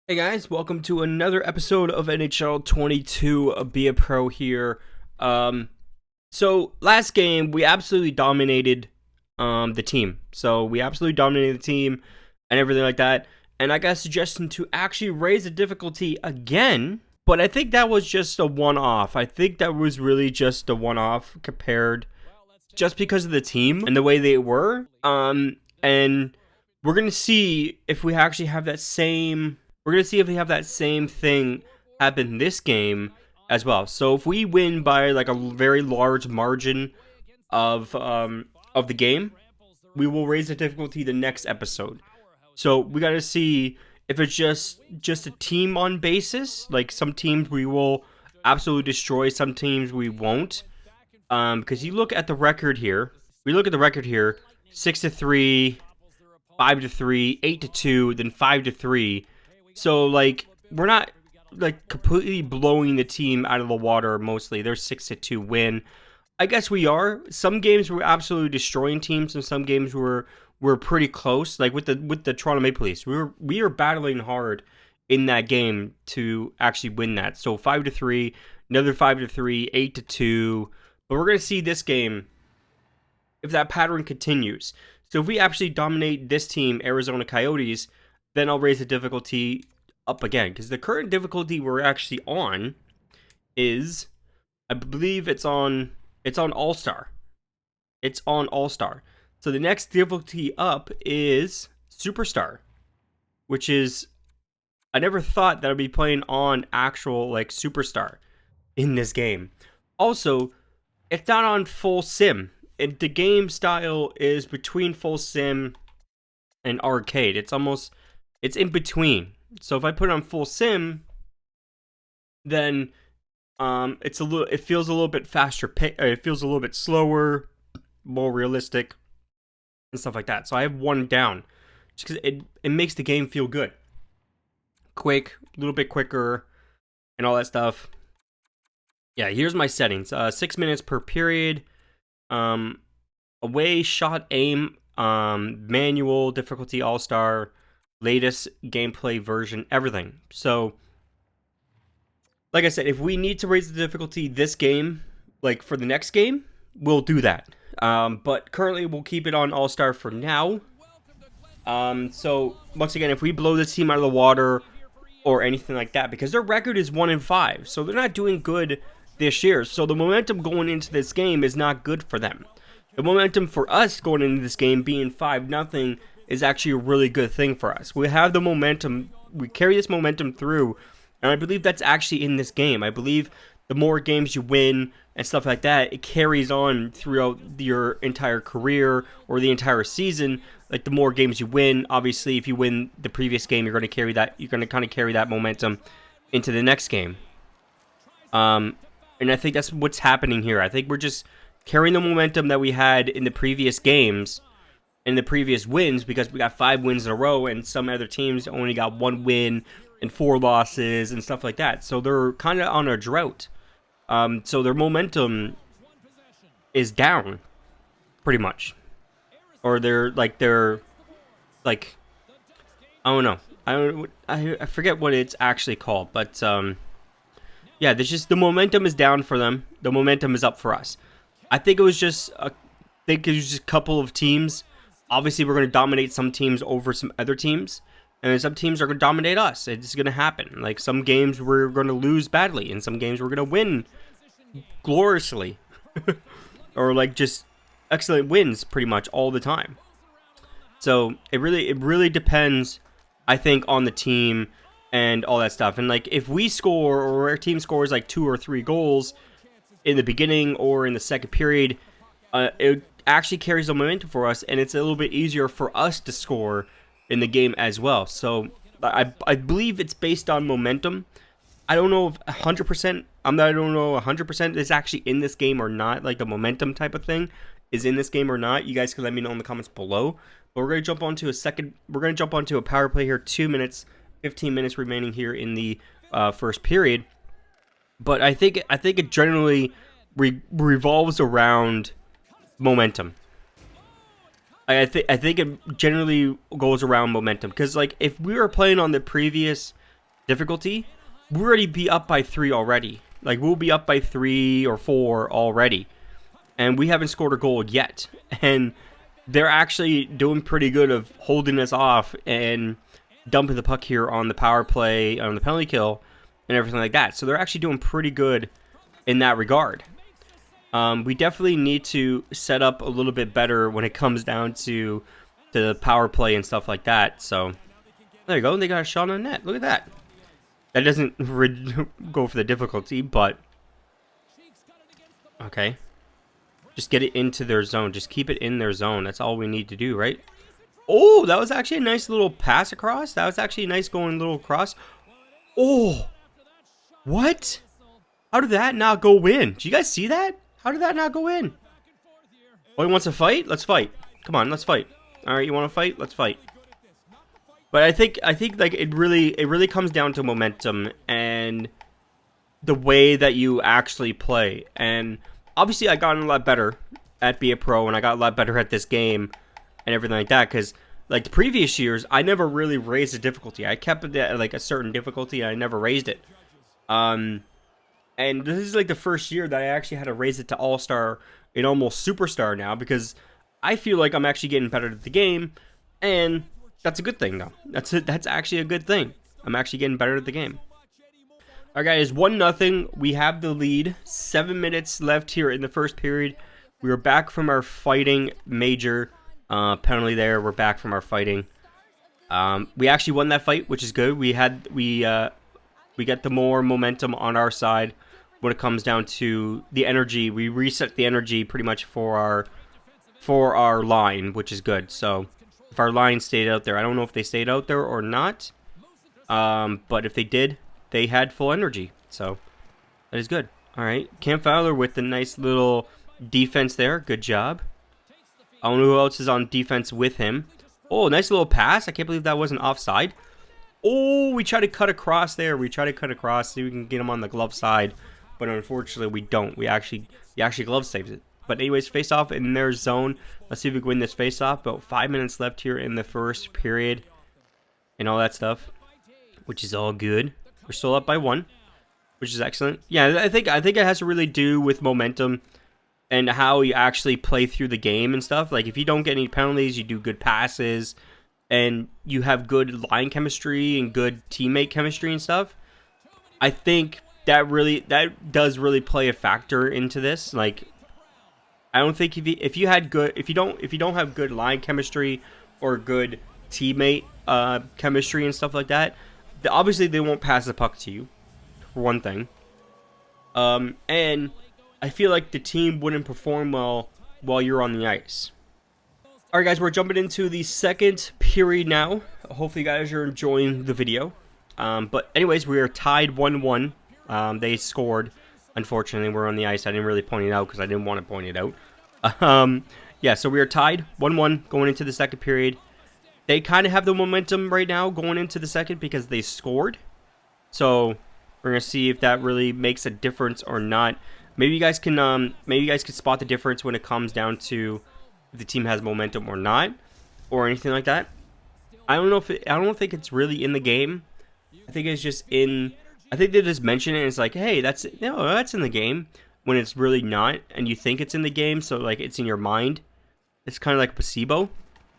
Hey guys, welcome to another episode of NHL 22 Be a Pro here. So last game we absolutely dominated the team. So we absolutely dominated the team and everything like that. And I got a suggestion to actually raise the difficulty again, but I think that was just a one-off. I think that was really just a one-off compared just because of the team and the way they were. And we're gonna see if we actually have that same. We're gonna see if we have that same thing happen this game as well. So if we win by like a very large margin of the game, we will raise the difficulty the next episode. So we gotta see if it's just a team on basis. Like some teams we will absolutely destroy, some teams we won't. Because you look at the record here. We look at the record here: 6-3, 5-3, 8-2, then 5-3. So like we're not like completely blowing the team out of the water. Mostly they're 6-2 win. I guess we are. Some games we're absolutely destroying teams, and some games we're pretty close. Like with the Toronto Maple Leafs, we are battling hard in that game to actually win that. So 5-3, another 5-3, 8-2. But we're gonna see this game if that pattern continues. So if we actually dominate this team, Arizona Coyotes, then I'll raise the difficulty up again. Because the current difficulty we're actually on is, I believe it's on All-Star. It's on All-Star. So the next difficulty up is Superstar, which is, I never thought that I'd be playing on actual like Superstar in this game. Also, it's not on full sim. The game style is between full sim and arcade. It's in between. So if I put it on full sim, then it feels a little bit faster. It feels a little bit slower, more realistic, and stuff like that. So I have one down, just because it makes the game feel good, quick, a little bit quicker, and all that stuff. Yeah, here's my settings. 6 minutes per period. Away, shot, aim, manual, difficulty, all-star, latest gameplay version, everything. So, like I said, if we need to raise the difficulty this game, like for the next game, we'll do that. But currently, we'll keep it on all-star for now. So, once again, if we blow this team out of the water or anything like that, because their record is 1-5, so they're not doing good this year. So the momentum going into this game is not good for them. The momentum for us going into this game being 5-0 is actually a really good thing for us. We have the momentum. We carry this momentum through, and I believe that's actually in this game. I believe the more games you win and stuff like that, it carries on throughout your entire career or the entire season. Like the more games you win, obviously, if you win the previous game, you're going to carry that. You're going to kind of carry that momentum into the next game. And I think that's what's happening here. I think we're just carrying the momentum that we had in the previous games, in the previous wins, because we got 5 wins in a row, and some other teams only got 1 win and 4 losses and stuff like that. So they're kind of on a drought. So their momentum is down, pretty much. Or they're like I don't know. I forget what it's actually called, but yeah, there's just the momentum is down for them. The momentum is up for us. I think it was just a couple of teams. Obviously, we're going to dominate some teams over some other teams, and some teams are going to dominate us. It's going to happen. Like some games we're going to lose badly, and some games we're going to win gloriously, or like just excellent wins pretty much all the time. So it really depends, I think, on the team and all that stuff. And like if we score, or our team scores like 2 or 3 goals in the beginning or in the second period, it actually carries the momentum for us, and it's a little bit easier for us to score in the game as well. So I believe it's based on momentum. I don't know if 100%. I don't know 100% is actually in this game or not. Like the momentum type of thing is in this game or not. You guys can let me know in the comments below. But we're gonna jump onto a power play here. 2 minutes, 15 minutes remaining here in the first period. But I think it generally revolves around momentum. I think it generally goes around momentum, because like if we were playing on the previous difficulty, we'll already be up by 3 already. Like, we'll be up by 3 or 4 already. And we haven't scored a goal yet. And they're actually doing pretty good of holding us off and dumping the puck here on the power play, on the penalty kill, and everything like that. So they're actually doing pretty good in that regard. We definitely need to set up a little bit better when it comes down to the power play and stuff like that. So there you go. They got a shot on net. Look at that. That doesn't go for the difficulty, but okay. Just get it into their zone. Just keep it in their zone. That's all we need to do, right? Oh, that was actually a nice little pass across. That was actually a nice going little cross. Oh, what? How did that not go in? Did you guys see that? How did that not go in? Oh, he wants to fight? Let's fight. Come on, let's fight. All right, you want to fight? Let's fight. But I think like it really comes down to momentum and the way that you actually play. And obviously, I got a lot better at Be a Pro, and I got a lot better at this game and everything like that. Because like the previous years, I never really raised the difficulty. I kept it at like a certain difficulty, and I never raised it. And this is like the first year that I actually had to raise it to All-Star and almost Superstar now, because I feel like I'm actually getting better at the game, and that's a good thing, though. That's actually a good thing. I'm actually getting better at the game. All right, guys, 1-0. We have the lead. 7 minutes left here in the first period. We are back from our fighting major penalty there. We're back from our fighting. We actually won that fight, which is good. We get the more momentum on our side when it comes down to the energy. We reset the energy pretty much for our line, which is good. So if our line stayed out there, I don't know if they stayed out there or not, but if they did, they had full energy, so that is good. All right, Cam Fowler with the nice little defense there. Good job. I don't know who else is on defense with him. Oh, nice little pass. I can't believe that wasn't offside. Oh, we try to cut across there. We try to cut across so we can get him on the glove side, but unfortunately we don't. We actually glove saves it. But anyways, face off in their zone. Let's see if we can win this face off. About 5 minutes left here in the first period and all that stuff, which is all good. We're still up by 1, which is excellent. Yeah, I think it has to really do with momentum and how you actually play through the game and stuff. Like if you don't get any penalties, you do good passes, and you have good line chemistry and good teammate chemistry and stuff. I think that does really play a factor into this. Like I don't think if you don't have good line chemistry or good teammate chemistry and stuff like that, obviously they won't pass the puck to you, for one thing. And I feel like the team wouldn't perform well while you're on the ice. Alright guys, we're jumping into the second period now. Hopefully you guys are enjoying the video. But anyways, we are tied 1-1. They scored. Unfortunately, we're on the ice. I didn't really point it out because I didn't want to point it out. Yeah, so we are tied 1-1 going into the second period. They kind of have the momentum right now going into the second because they scored. So we're gonna see if that really makes a difference or not. Maybe you guys can spot the difference when it comes down to if the team has momentum or not, or anything like that. I don't think it's really in the game. I think it's just in. I think they just mention it and it's like, hey, that's in the game, when it's really not, and you think it's in the game, so like it's in your mind. It's kind of like a placebo,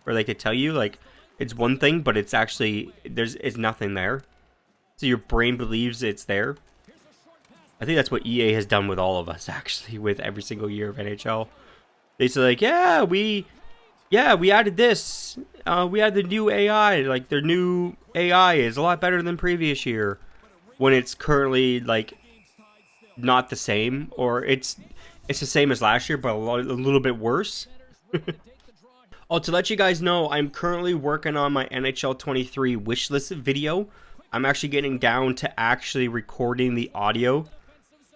where like they tell you like it's one thing, but it's actually it's nothing there. So your brain believes it's there. I think that's what EA has done with all of us, actually, with every single year of NHL. They say like, yeah, we added this. We added the new AI. Like their new AI is a lot better than previous year, when it's currently like not the same, or it's the same as last year, but a little bit worse. Oh, to let you guys know, I'm currently working on my NHL 23 wishlist video. I'm actually getting down to actually recording the audio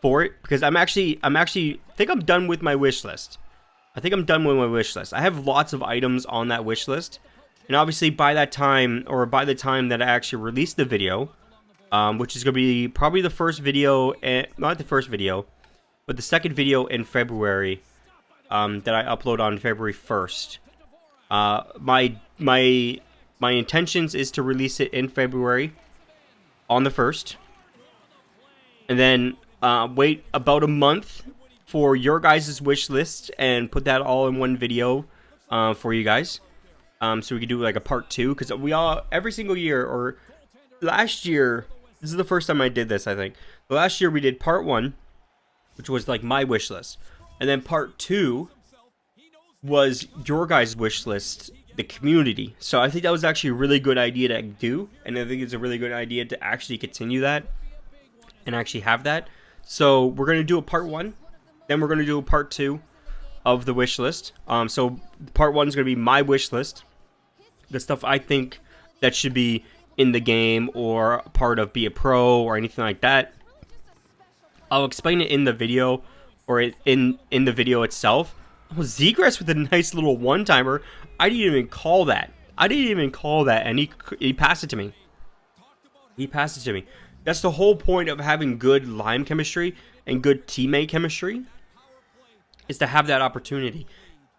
for it, because I think I'm done with my wish list. I have lots of items on that wish list, and obviously by the time that I actually release the video, which is going to be probably the first video, not the first video, but the second video in February, that I upload on February 1st. My intentions is to release it in February, on the 1st, and then wait about a month for your guys' wish list and put that all in one video for you guys. So we could do like a part 2, because we all, every single year, or last year, this is the first time I did this, I think. But last year we did part 1, which was like my wish list, and then part 2 was your guys' wish list, the community. So I think that was actually a really good idea to do, and I think it's a really good idea to actually continue that and actually have that. So we're gonna do a part 1, then we're gonna do a part 2 of the wish list. So part 1 is gonna be my wish list, the stuff I think that should be in the game or part of Be a Pro or anything like that. I'll explain it in the video, or in the video itself. Oh, Zegress with a nice little one-timer. I didn't even call that. And he passed it to me. That's the whole point of having good line chemistry and good teammate chemistry, is to have that opportunity.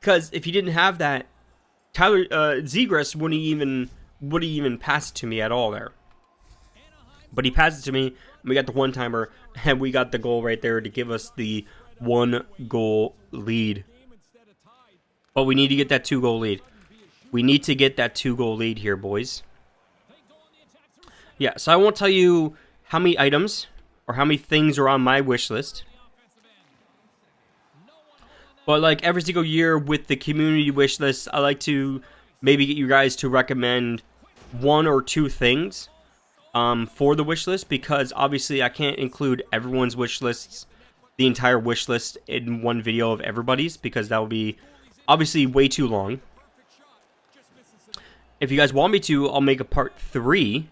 Because if you didn't have that, Zegress wouldn't even pass it to me at all there. But he passed it to me, and we got the one-timer, and we got the goal right there to give us the 1-goal lead. But we need to get that 2-goal lead. We need to get that 2-goal lead here, boys. Yeah, so I won't tell you how many items or how many things are on my wish list. But like every single year with the community wish list, I like to maybe get you guys to recommend 1 or 2 things for the wish list, because obviously I can't include everyone's wish lists, the entire wish list, in one video of everybody's, because that would be obviously way too long. If you guys want me to, I'll make a part 3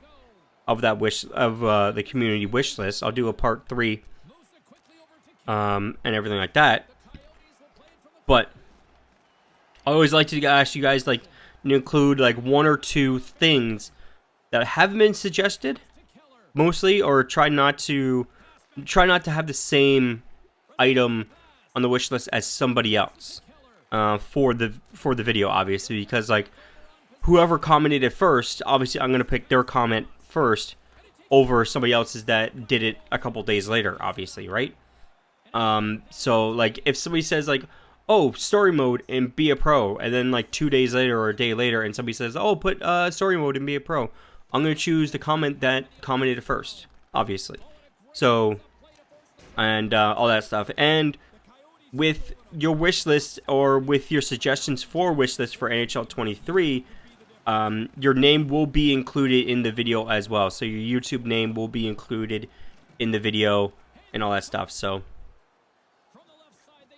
of that the community wish list. I'll do a part 3 and everything like that. But I always like to ask you guys, like, include like 1 or 2 things that haven't been suggested, mostly, or try not to have the same item on the wish list as somebody else for the video, obviously, because like whoever commented it first, obviously I'm gonna pick their comment first over somebody else's that did it a couple days later, obviously, right? So like if somebody says like, oh, story mode and Be a Pro, and then like 2 days later or a day later, and somebody says, oh, put story mode and Be a Pro, I'm going to choose the comment that commented it first, obviously. So, and all that stuff. And with your wish list, or with your suggestions for wish list for NHL 23, your name will be included in the video as well. So your YouTube name will be included in the video and all that stuff. So,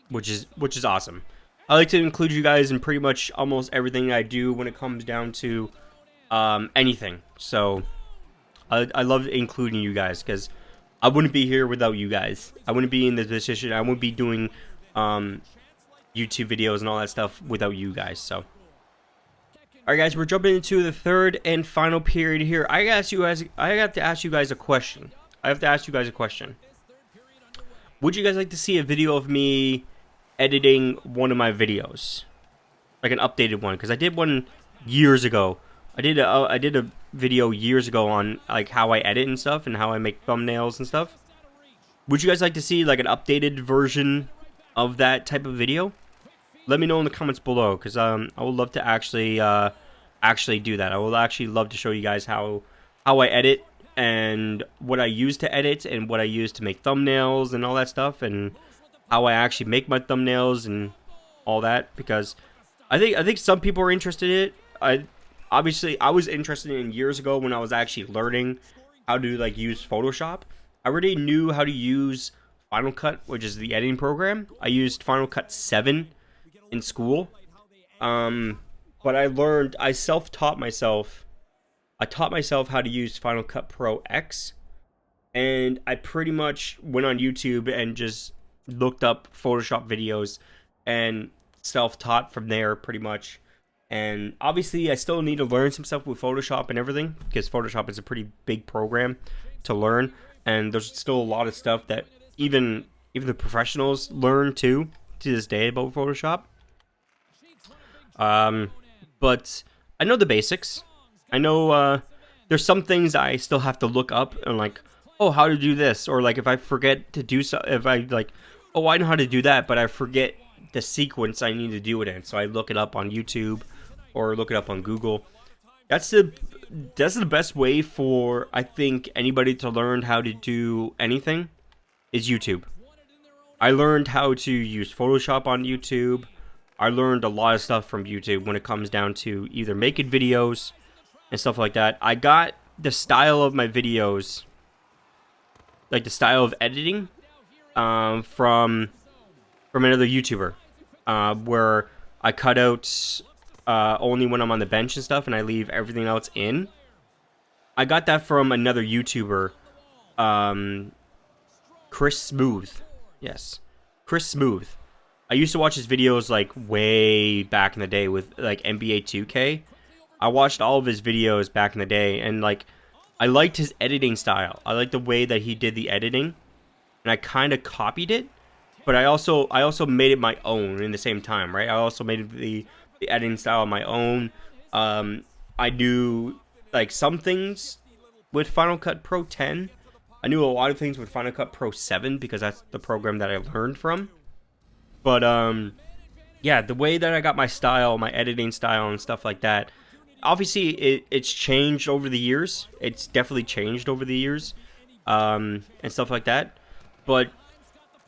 which is awesome. I like to include you guys in pretty much almost everything I do when it comes down to anything. So I love including you guys, because I wouldn't be here without you guys. I wouldn't be in this position. I wouldn't be doing YouTube videos and all that stuff without you guys. So, alright guys, we're jumping into the 3rd and final period here. I have to ask you guys a question. Would you guys like to see a video of me editing one of my videos, like an updated one? Because I did one years ago. I did a video years ago on like how I edit and stuff, and how I make thumbnails and stuff. Would you guys like to see like an updated version of that type of video? Let me know in the comments below, because I would love to actually do that. I would actually love to show you guys how I edit, and what I use to edit, and what I use to make thumbnails and all that stuff, and how I actually make my thumbnails and all that, because I think some people are interested in it. Obviously I was interested in years ago when I was actually learning how to like use Photoshop. I already knew how to use Final Cut, which is the editing program. I used Final Cut 7 in school. But I self-taught myself. I taught myself how to use Final Cut Pro X, and I pretty much went on YouTube and just looked up Photoshop videos and self-taught from there pretty much. And obviously I still need to learn some stuff with Photoshop and everything, because Photoshop is a pretty big program to learn, and there's still a lot of stuff that even the professionals learn to this day about Photoshop. But I know the basics. I know there's some things I still have to look up and like, oh, how to do this, or like if I forget to do so, if I like, oh, I know how to do that, but I forget the sequence I need to do it in, so I look it up on YouTube or look it up on Google. That's the best way for, I think, anybody to learn how to do anything is YouTube. I learned how to use Photoshop on YouTube. I learned a lot of stuff from YouTube when it comes down to either making videos and stuff like that. I got the style of my videos, like the style of editing, from another YouTuber, where I cut out only when I'm on the bench and stuff, and I leave everything else in. I got that from another YouTuber, Chris Smooth. Yes, Chris Smooth. I used to watch his videos like way back in the day with like NBA 2K. I watched all of his videos back in the day, and like I liked his editing style. I liked the way that he did the editing, and I kind of copied it, but I also made it my own in the same time, right? I also made the editing style my own. I knew like some things with Final Cut Pro 10. I knew a lot of things with Final Cut Pro 7 because that's the program that I learned from. But yeah, the way that I got my style, my editing style and stuff like that, obviously it's changed over the years. It's definitely changed over the years, and stuff like that. But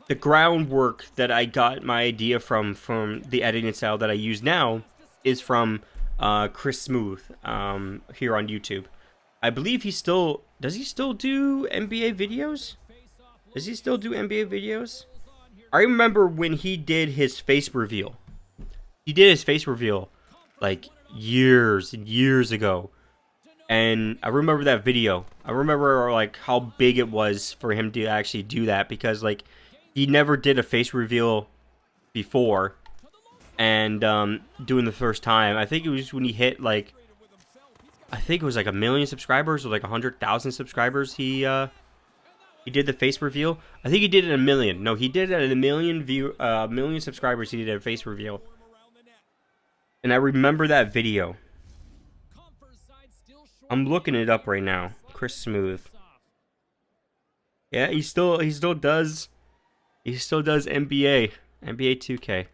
the groundwork that I got my idea from the editing style that I use now is from Chris Smooth, here on YouTube. I believe does he still do NBA videos? Does he still do NBA videos? I remember when he did his face reveal. He did his face reveal like years and years ago. And I remember that video. I remember like how big it was for him to actually do that, because like he never did a face reveal before. And doing the first time, I think it was when he hit like, I think it was like 1 million subscribers or like 100,000 subscribers. He did the face reveal. I think he did it at 1 million. No, he did it at 1 million million subscribers. He did a face reveal, and I remember that video. I'm looking it up right now. Chris Smooth. Yeah, he still does NBA 2K.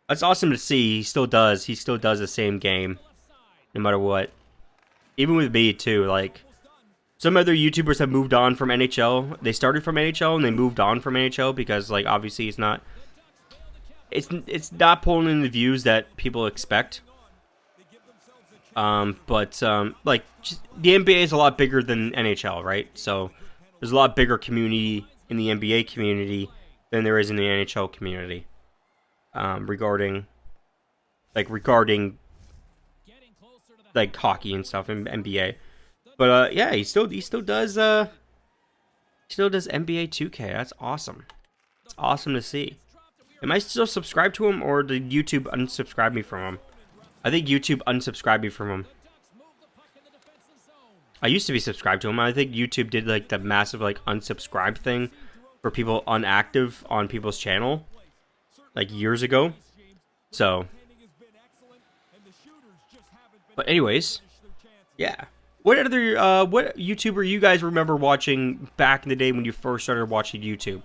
That's awesome to see. He still does the same game, no matter what. Even with me too, like some other YouTubers have moved on from NHL. They started from NHL and they moved on from NHL because like obviously it's not pulling in the views that people expect. Like just, the NBA is a lot bigger than NHL, right? So there's a lot bigger community in the NBA community than there is in the NHL community. Regarding like hockey and stuff in NBA. But yeah, he still does NBA 2K. That's awesome. It's awesome to see. Am I still subscribed to him, or did YouTube unsubscribe me from him? I think YouTube unsubscribed me from him. I used to be subscribed to him. I think YouTube did like the massive like unsubscribe thing for people unactive on people's channel like years ago. So, but anyways, yeah. What other what YouTuber you guys remember watching back in the day when you first started watching YouTube?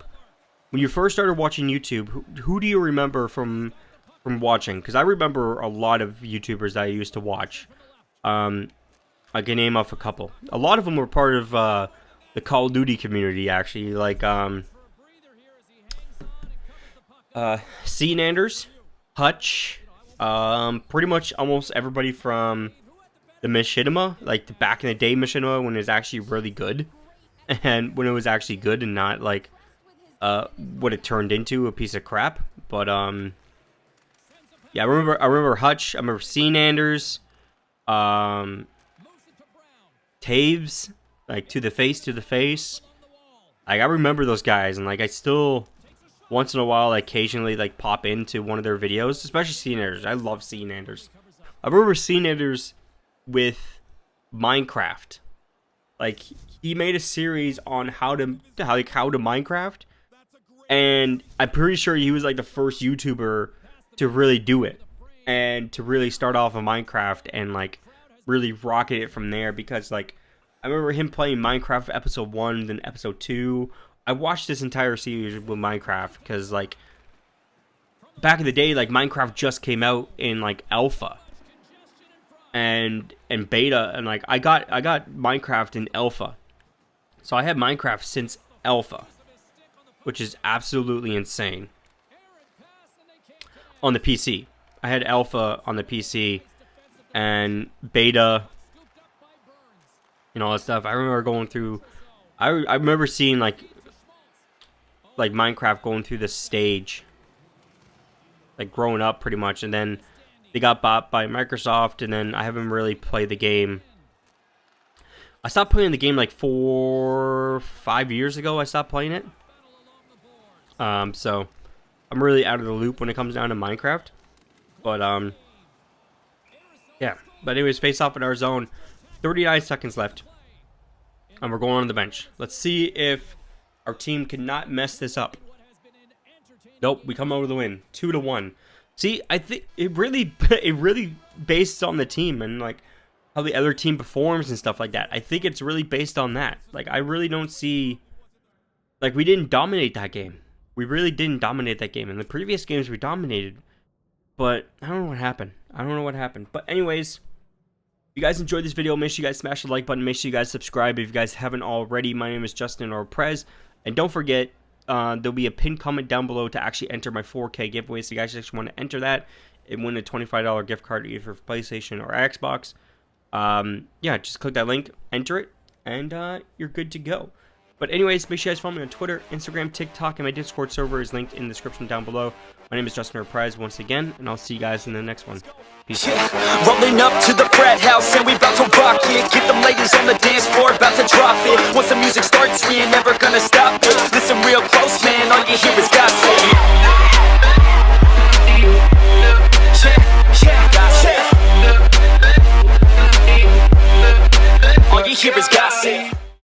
When you first started watching YouTube, who do you remember from watching? Because I remember a lot of YouTubers that I used to watch. I can name off a couple. A lot of them were part of the Call of Duty community, actually. Like Anders, Hutch, pretty much almost everybody from the Machinima, like the back in the day Machinima when it was actually really good, and when it was actually good and not like what it turned into, a piece of crap. But yeah, I remember Hutch. I remember Anders, Taves, like to the face. Like I remember those guys, and like I still once in a while, occasionally like pop into one of their videos, especially Anders. I love Anders. I remember Anders with Minecraft. Like he made a series on how to Minecraft, and I'm pretty sure he was like the first YouTuber to really do it and to really start off a Minecraft and like really rocketed it from there, because like I remember him playing Minecraft episode 1, then episode 2. I watched this entire series with Minecraft because like back in the day, like Minecraft just came out in like alpha and beta, and like I got Minecraft in alpha. So I had Minecraft since alpha, which is absolutely insane. On the PC, I had alpha on the PC and beta, and all that stuff. I remember going through. I remember seeing like Minecraft going through this stage, like growing up pretty much, and then they got bought by Microsoft, and then I haven't really played the game. I stopped playing the game like 4-5 years ago. I stopped playing it. So I'm really out of the loop when it comes down to Minecraft. But yeah. But anyways, face off in our zone. 39 seconds left, and we're going on the bench. Let's see if our team cannot mess this up. Nope, we come over the win, 2-1. See, I think it really based on the team and like how the other team performs and stuff like that. I think it's really based on that. Like I really don't see, like we didn't dominate that game. We really didn't dominate that game. In the previous games we dominated, but I don't know what happened. I don't know what happened. But anyways, if you guys enjoyed this video, make sure you guys smash the like button. Make sure you guys subscribe if you guys haven't already. My name is Justin or Prez, and don't forget, there'll be a pinned comment down below to actually enter my 4K giveaway. So you guys just want to enter that and win a $25 gift card either for PlayStation or Xbox. Yeah, just click that link, enter it, and you're good to go. But anyways, make sure you guys follow me on Twitter, Instagram, TikTok, and my Discord server is linked in the description down below. My name is Justin or Prez once again, and I'll see you guys in the next one. Peace. Yeah, rolling up to the frat house and we about to rock it. Get them ladies on the dance floor, about to drop it. Once the music starts, we ain't never gonna stop it. Listen real close, man, all you hear is gossip.